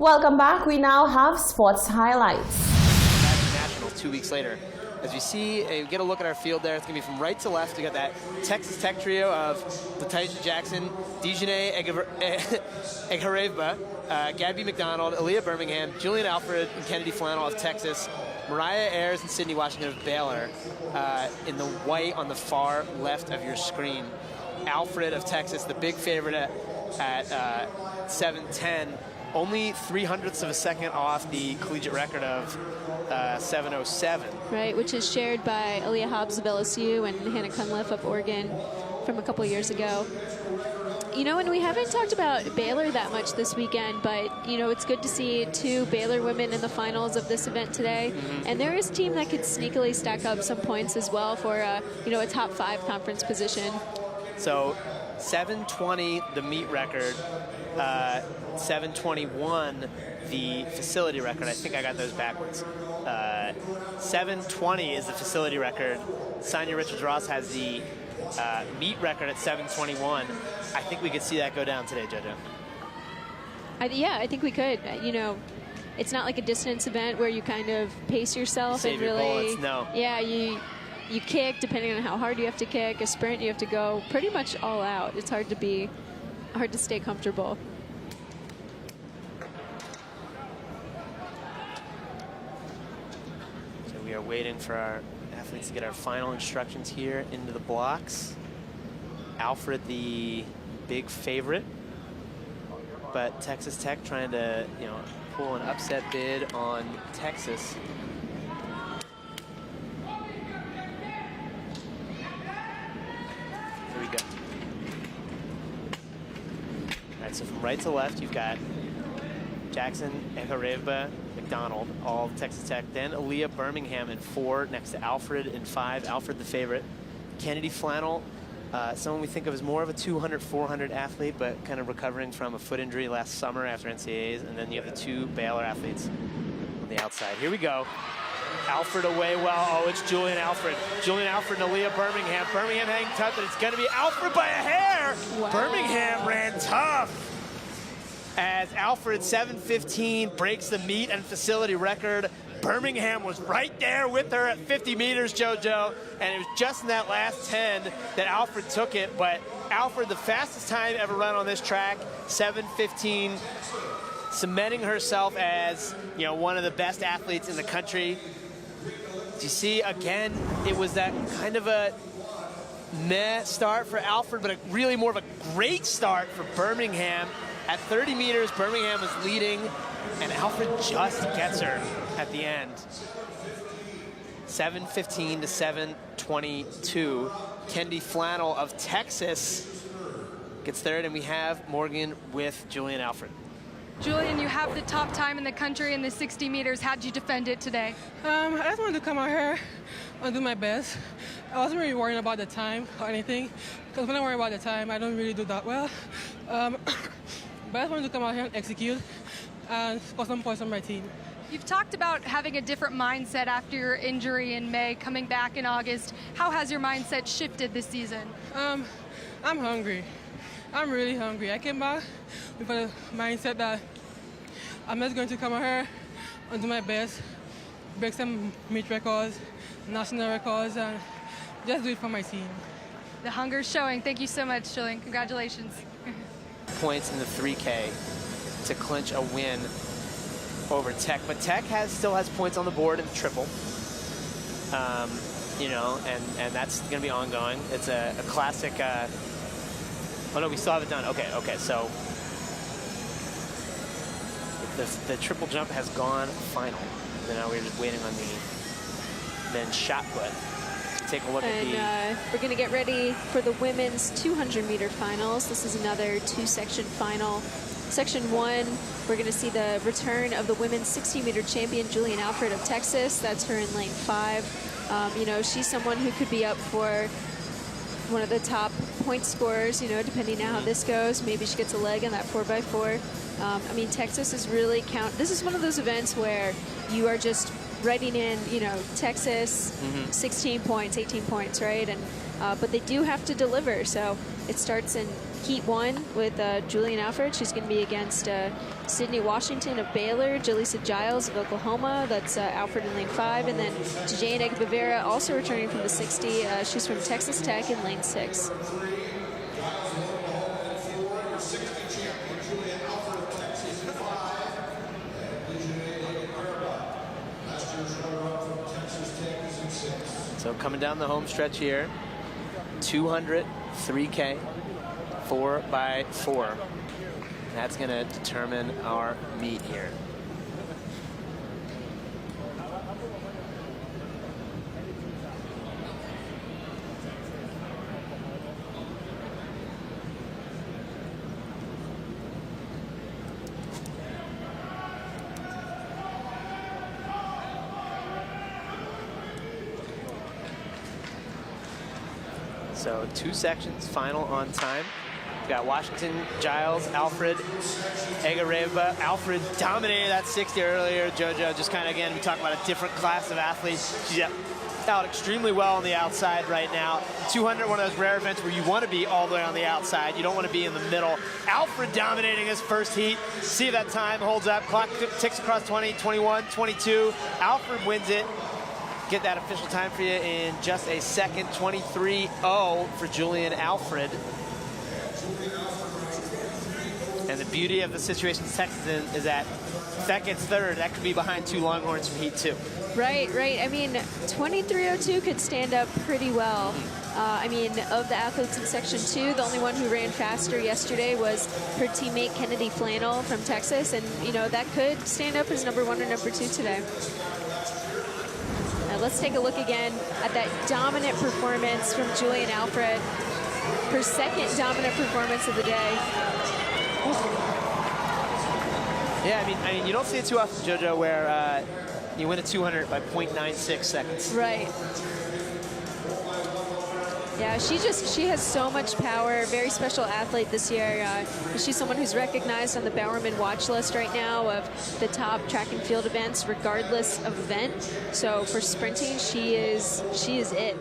Welcome back. We now have sports highlights. Nationals 2 weeks later. As you see, you get a look at our field there. It's going to be from right to left. You got that Texas Tech trio of Latisha Jackson, Dejanay Egharevba, Gabby McDonald, Aaliyah Birmingham, Julian Alfred, and Kennedy Flannel of Texas, Mariah Ayers and Sydney Washington of Baylor in the white on the far left of your screen. Alfred of Texas, the big favorite at 7:10. Only 0.03 of a second off the collegiate record of 7:07. Right, which is shared by Aaliyah Hobbs of LSU and Hannah Cunliffe of Oregon from a couple years ago. You know, and we haven't talked about Baylor that much this weekend, but, you know, it's good to see 2 Baylor women in the finals of this event today. And there is a team that could sneakily stack up some points as well for, you know, a top 5 conference position. So 7:20, the meet record. 7:21, the facility record. I think I got those backwards. 7:20 is the facility record. Sonia Richards-Ross has the meet record at 7:21. I think we could see that go down today, JoJo. Yeah, I think we could. You know, it's not like a distance event where you kind of pace yourself Save and really. your bullets, no. Yeah, you kick depending on how hard you have to kick. A sprint, you have to go pretty much all out. It's hard to stay comfortable. So we are waiting for our athletes to get our final instructions here into the blocks. Alfred, the big favorite, but Texas Tech trying to, you know, pull an upset bid on Texas. Here we go. All right, so from right to left, you've got Jackson, Egharevba, McDonald, all Texas Tech. Then Aaliyah Birmingham in 4, next to Alfred in 5. Alfred the favorite. Kennedy Flannel, someone we think of as more of a 200, 400 athlete, but kind of recovering from a foot injury last summer after NCAAs. And then you have the 2 Baylor athletes on the outside. Here we go. Alfred away well. Oh, it's Julian Alfred. Julian Alfred and Aaliyah Birmingham. Birmingham hanging tough, but it's going to be Alfred by a hair. Wow. Birmingham ran tough. As Alfred 7:15 breaks the meet and facility record. Birmingham was right there with her at 50 meters, JoJo, and it was just in that last 10 that Alfred took it. But Alfred, the fastest time ever run on this track, 7:15, cementing herself as, you know, one of the best athletes in the country. You see, again, it was that kind of a meh start for Alfred, but really more of a great start for Birmingham. At 30 meters, Birmingham was leading, and Alfred just gets her at the end. 7:15 to 7:22. Kennedy Flannel of Texas gets third, and we have Morgan with Julian Alfred. Julian, you have the top time in the country in the 60 meters. How'd you defend it today? I just wanted to come out here and do my best. I wasn't really worrying about the time or anything, because when I worry about the time, I don't really do that well. But I just wanted to come out here and execute and score some points on my team. You've talked about having a different mindset after your injury in May, coming back in August. How has your mindset shifted this season? I'm hungry. I'm really hungry. I came back with a mindset that I'm just going to come out here and do my best, break some meet records, national records, and just do it for my team. The hunger's showing. Thank you so much, Julian. Congratulations. Points in the 3K to clinch a win over Tech, but Tech still has points on the board in the triple. You know, and that's going to be ongoing. It's a classic. Oh no, we still have it done. Okay, so the triple jump has gone final. And now we're just waiting on the men's shot put. Take a look at the... we're going to get ready for the women's 200-meter finals. This is another 2-section final. Section 1, we're going to see the return of the women's 60-meter champion, Julian Alfred of Texas. That's her in lane 5. You know, she's someone who could be up for one of the top point scorers, you know, depending on how this goes. Maybe she gets a leg in that 4x4. I mean, Texas is really this is one of those events where you are just writing in, you know, Texas, 16 points, 18 points, right? And but they do have to deliver. So it starts in Heat 1 with Julian Alfred. She's going to be against Sydney Washington of Baylor, Jaleesa Giles of Oklahoma. That's Alfred in lane 5. And then Jane Egbavera, also returning from the 60. She's from Texas Tech in lane 6. So coming down the home stretch here, 200, 3K, 4x4. That's going to determine our meet here. So 2 sections, final on time. We've got Washington, Giles, Alfred, Egareva. Alfred dominated that 60 earlier. JoJo just kind of, again, we talk about a different class of athletes. She's out extremely well on the outside right now. 200, one of those rare events where you want to be all the way on the outside. You don't want to be in the middle. Alfred dominating his first heat. See if that time holds up. Clock ticks across 20, 21, 22. Alfred wins it. Get that official time for you in just a second. 23-0 for Julian Alfred. And the beauty of the situation Texas is that if that gets third, that could be behind 2 Longhorns from Heat 2. Right. I mean, 23:02 could stand up pretty well. I mean, of the athletes in Section 2, the only one who ran faster yesterday was her teammate Kennedy Flannel from Texas. And, you know, that could stand up as number 1 or number 2 today. Let's take a look again at that dominant performance from Julian Alfred. Her second dominant performance of the day. Yeah, I mean, you don't see it too often, JoJo, where you win a 200 by 0.96 seconds. Right. Yeah, she has so much power. Very special athlete this year. She's someone who's recognized on the Bowerman watch list right now of the top track and field events, regardless of event. So for sprinting, she is it.